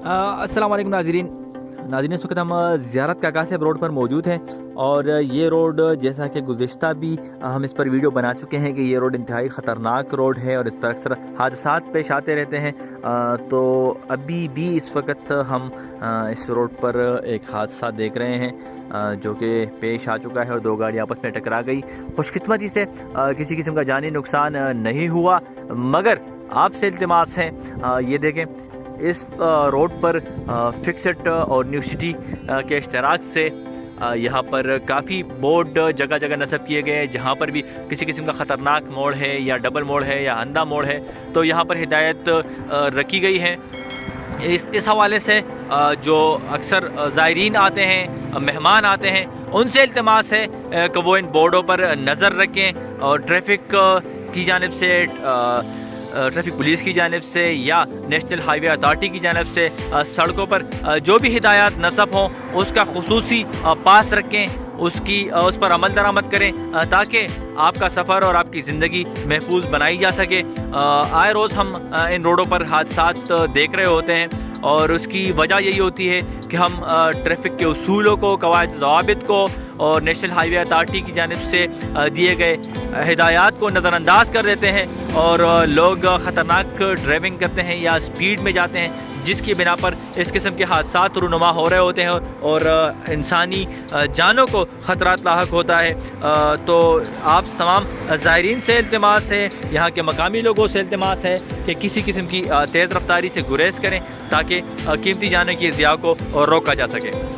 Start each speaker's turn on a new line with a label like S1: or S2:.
S1: अस्सलाम वालेकुम नाज़रीन, इस वक्त हम ज़ियारत काका साहब रोड पर मौजूद हैं। और ये रोड, जैसा कि गुज़िश्ता भी हम इस पर वीडियो बना चुके हैं कि ये रोड इंतहाई ख़तरनाक रोड है और इस पर अक्सर हादसात पेश आते रहते हैं। तो अभी भी इस वक्त हम इस रोड पर एक हादसा देख रहे हैं जो कि पेश आ चुका है और दो गाड़ी आपस में टकरा गई। खुशकिस्मती से किसी किस्म का जानी नुकसान नहीं हुआ, मगर आपसे इल्तिमास है, ये देखें इस रोड पर फिक्सड और न्यू सिटी के इश्तराक से यहाँ पर काफ़ी बोर्ड जगह जगह नस्ब किए गए हैं। जहाँ पर भी किसी किस्म का ख़तरनाक मोड़ है या डबल मोड़ है या अंधा मोड़ है तो यहाँ पर हिदायत रखी गई है। इस हवाले से जो अक्सर ज़ायरीन आते हैं, मेहमान आते हैं, उनसे इल्तिमास है कि वो इन बोर्डों पर नज़र रखें और ट्रैफिक की जानिब से, ट्रैफिक पुलिस की जानिब से या नेशनल हाईवे अथॉरिटी की जानिब से सड़कों पर जो भी हिदायत नस्ब हों उसका खुसूसी पास रखें, उस पर अमल दरामद करें ताकि आपका सफ़र और आपकी ज़िंदगी महफूज बनाई जा सके। आए रोज़ हम इन रोडों पर हादसात देख रहे होते हैं और उसकी वजह यही होती है कि हम ट्रैफिक के उसूलों को, कवायद ज़वाबित को और नेशनल हाईवे अथॉरिटी की जानिब से दिए गए हिदायत को नज़रअंदाज कर देते हैं और लोग ख़तरनाक ड्राइविंग करते हैं या स्पीड में जाते हैं, जिसकी बिना पर इस किस्म के हादसात रूनुमा हो रहे होते हैं और इंसानी जानों को ख़तरात लाहक होता है। तो आप तमाम ज़ायरीन से इल्तिमास है, यहाँ के मकामी लोगों से इल्तिमास है कि किसी किस्म की तेज़ रफ्तारी से गुरेज करें ताकि कीमती जानों की ज़िया को रोका जा सके।